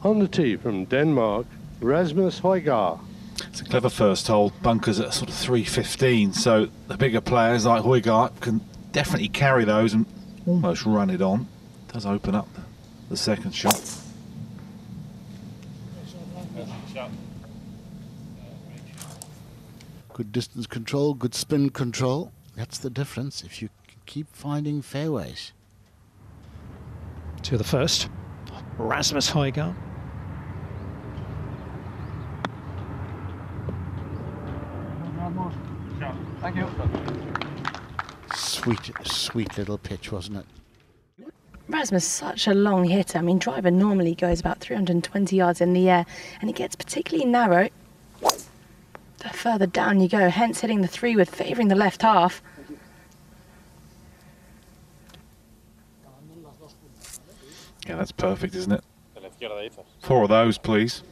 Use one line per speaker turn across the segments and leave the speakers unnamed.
On the tee from Denmark, Rasmus Højgaard.
It's a clever first hole, bunkers at sort of 315, so the bigger players like Højgaard can definitely carry those and almost run it on. Does open up the second shot.
Good distance control, good spin control. That's the difference if you keep finding fairways.
To the first, Rasmus Højgaard.
Thank you.
Sweet little pitch, wasn't it?
Rasmus is such a long hitter. I mean, driver normally goes about 320 yards in the air, and it gets particularly narrow the further down you go, hence hitting the 3-wood, favouring the left half.
Yeah, that's perfect, isn't it? 4 of those, please.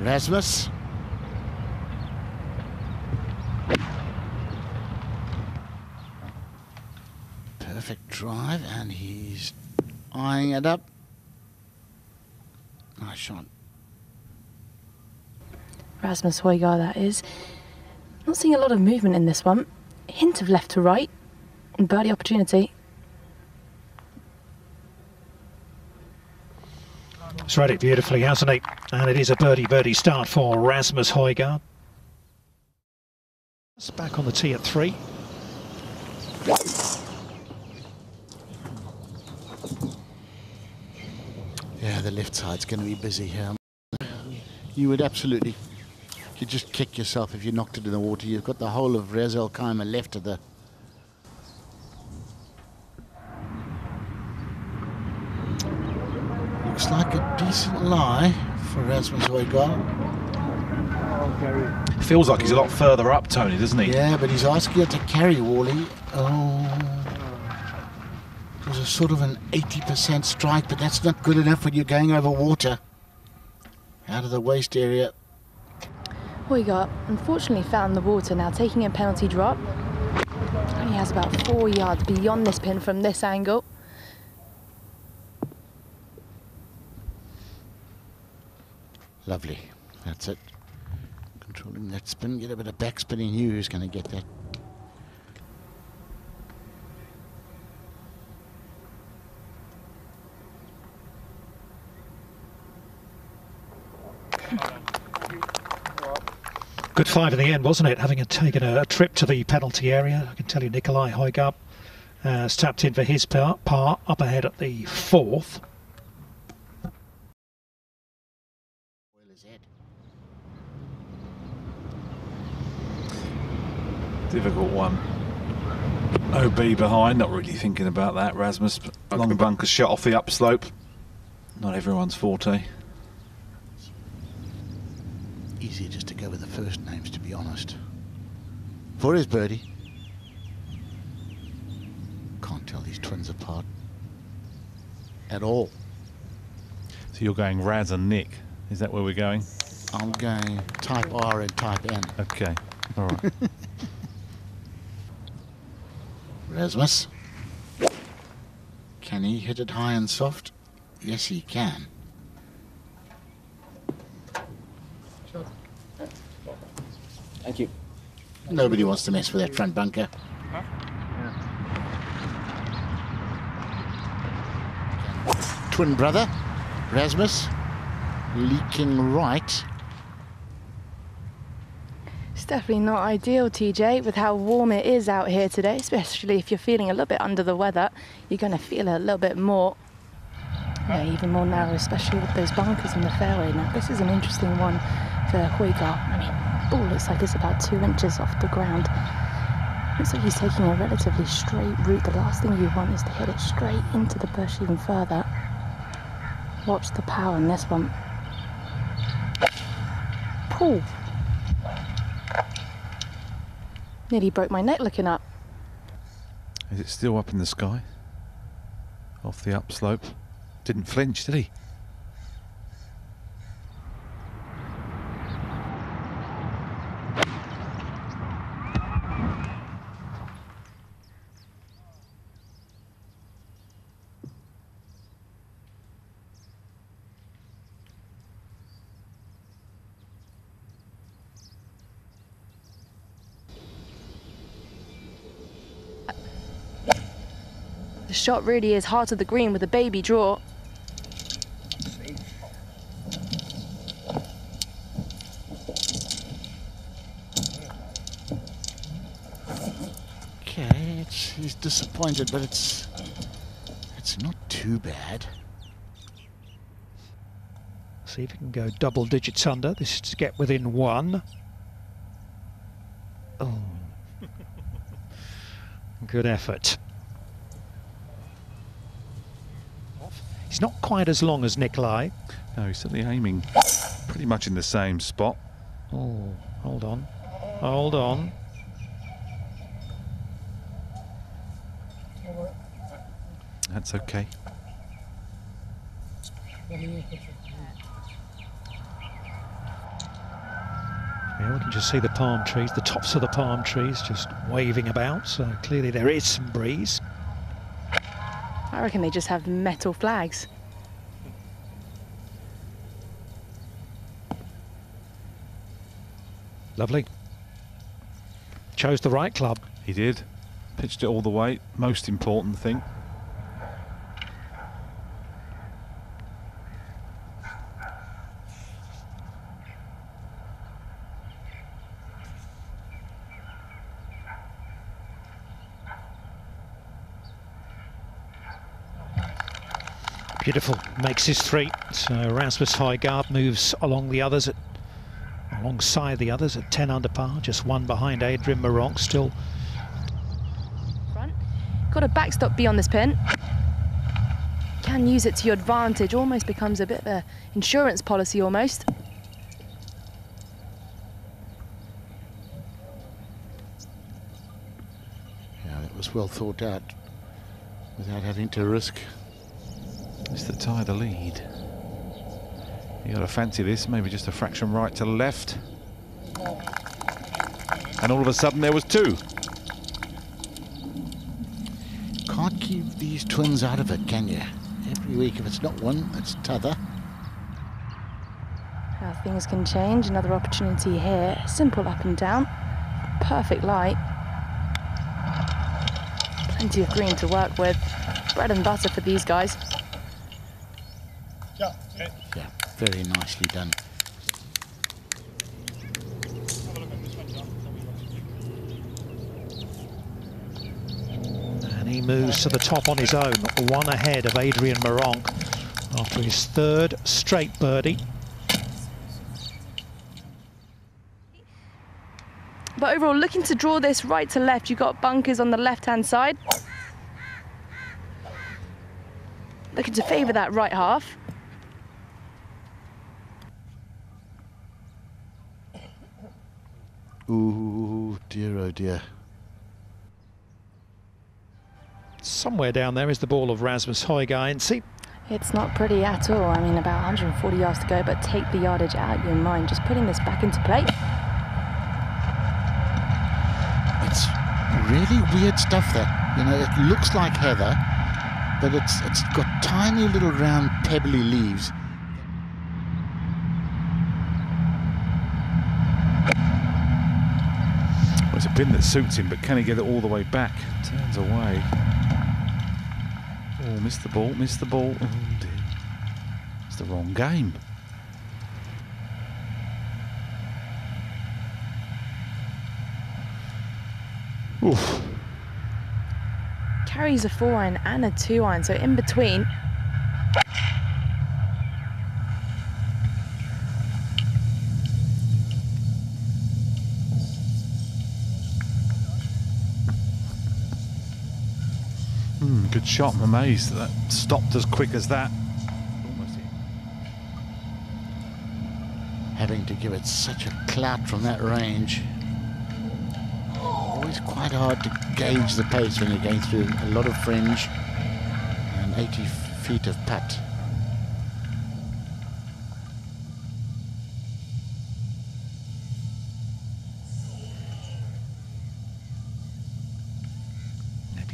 Rasmus. Perfect drive, and he's eyeing it up. Nice shot.
Rasmus Højgaard, that is. Not seeing a lot of movement in this one. Hint of left to right. And birdie opportunity.
He's read it beautifully, hasn't he? And it is a birdie start for Rasmus Højgaard. It's back on the tee at 3.
Yeah, the left side's going to be busy here. You would absolutely, you'd just kick yourself if you knocked it in the water. You've got the whole of Ras Al Khaimah left of the. Looks like a decent lie for Rasmus Højgaard.
Feels like he's a lot further up, Tony, doesn't he?
Yeah, but he's asking you to carry, Wally. Oh. It was a sort of an 80% strike, but that's not good enough when you're going over water. Out of the waist area.
Højgaard unfortunately found the water, now taking a penalty drop. Only has about 4 yards beyond this pin from this angle.
Lovely. That's it. Controlling that spin, get a bit of backspin in you. Who's going to get that?
Good 5 in the end, wasn't it? Having taken a trip to the penalty area, I can tell you Nicolai Højgaard has tapped in for his par up ahead at the 4th.
Difficult one. OB behind, not really thinking about that. Rasmus, long bunker shot off the upslope. Not everyone's forte.
Easier just to go with the first names, to be honest. For his birdie. Can't tell these twins apart at all.
So you're going Raz and Nick. Is that where we're going?
I'm going type R and type N.
Okay, all right.
Rasmus. Can he hit it high and soft? Yes, he can.
Thank you.
Nobody wants to mess with that front bunker.
Huh?
Yeah. Twin brother, Rasmus, leaking right.
It's definitely not ideal, TJ, with how warm it is out here today, especially if you're feeling a little bit under the weather. You're going to feel it a little bit more. Yeah, even more narrow, especially with those bunkers in the fairway. Now, this is an interesting one for Højgaard. I mean, ball looks like it's about 2 inches off the ground. Looks like he's taking a relatively straight route. The last thing you want is to hit it straight into the bush even further. Watch the power in this one. Pull. Nearly broke my neck looking up.
Is it still up in the sky? Off the upslope? Didn't flinch, did he?
The shot really is heart of the green with a baby draw.
Okay, he's disappointed, but it's not too bad.
See if he can go double digits under. This is to get within one. Oh. Good effort. He's not quite as long as Nicolai.
No, he's certainly aiming pretty much in the same spot.
Oh, hold on. Hold on.
That's okay.
Yeah, we can just see the palm trees, the tops of the palm trees just waving about, so clearly there is some breeze.
I reckon they just have metal flags.
Lovely. Chose the right club.
He did. Pitched it all the way. Most important thing.
Beautiful, makes his three. So Rasmus Højgaard moves alongside the others at 10 under par, just one behind Adrian Meronk still.
Front. Got a backstop beyond this pin. Can use it to your advantage, almost becomes a bit of an insurance policy almost.
Yeah, that was well thought out without having to risk.
It's the tie the lead. You got to fancy this, maybe just a fraction right to left. And all of a sudden there was two.
Can't keep these twins out of it, can you? Every week, if it's not one, it's t'other.
How things can change. Another opportunity here. Simple up and down. Perfect light. Plenty of green to work with. Bread and butter for these guys.
Yeah, very nicely done.
And he moves to the top on his own, one ahead of Adrian Meronk after his third straight birdie.
But overall, looking to draw this right to left. You've got bunkers on the left-hand side. Looking to favour that right half.
Ooh, dear, oh dear.
Somewhere down there is the ball of Rasmus Højgaard, and see,
It's not pretty at all. I mean, about 140 yards to go, but take the yardage out of your mind. Just putting this back into play.
It's really weird stuff, that. You know, it looks like heather, but it's got tiny little round pebbly leaves.
Well, it's a pin that suits him, but can he get it all the way back? Turns away. Oh, missed the ball, missed the ball. Oh dear. It's the wrong game. Oof.
Carries a 4-iron and a 2-iron, so in between.
Good shot. I'm amazed that stopped as quick as that. Almost hit.
Having to give it such a clout from that range. Always quite hard to gauge the pace when you're going through a lot of fringe and 80 feet of putt.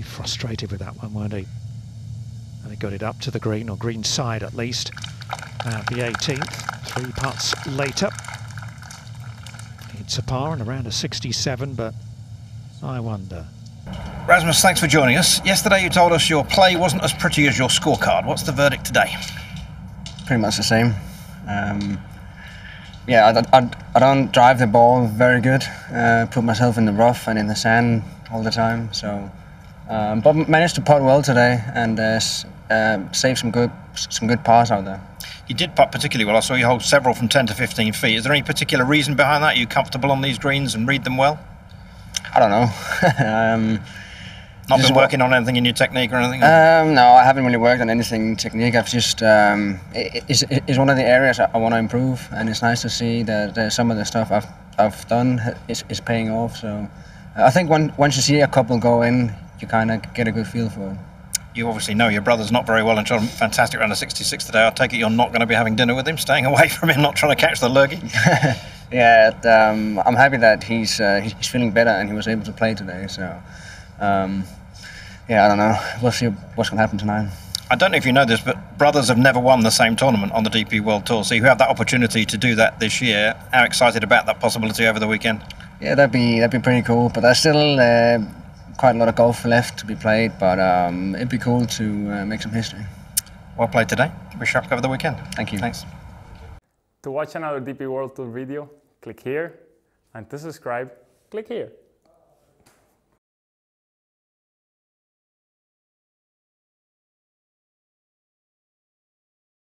Frustrated with that one, weren't he? And he got it up to the green, or green side at least, at the 18th. 3 putts later. It's a par and around a 67, but I wonder.
Rasmus, thanks for joining us. Yesterday you told us your play wasn't as pretty as your scorecard. What's the verdict today?
Pretty much the same. Yeah, I don't drive the ball very good. Put myself in the rough and in the sand all the time. So, but managed to putt well today and save some good pars out there.
You did putt particularly well. I saw you hold several from 10 to 15 feet. Is there any particular reason behind that? Are you comfortable on these greens and read them well?
I don't know.
Not been working on anything in your technique or anything?
No, I haven't really worked on anything in technique. I've just it's one of the areas I want to improve, and it's nice to see that some of the stuff I've done is paying off. So I think once you see a couple go in, you kind of get a good feel for it.
You obviously know your brother's not very well and shot a fantastic round of 66 today. I take it you're not going to be having dinner with him, staying away from him, not trying to catch the lurgy?
Yeah, I'm happy that he's feeling better and he was able to play today. So. Yeah, I don't know. We'll see what's going to happen tonight.
I don't know if you know this, but brothers have never won the same tournament on the DP World Tour. So you have that opportunity to do that this year. How excited about that possibility over the weekend?
Yeah, that'd be pretty cool. But there's still quite a lot of golf left to be played. But it'd be cool to make some history.
Well played today. Wish you luck over the weekend.
Thank you.
Thanks.
To watch another DP World Tour video, click here. And to subscribe, click here.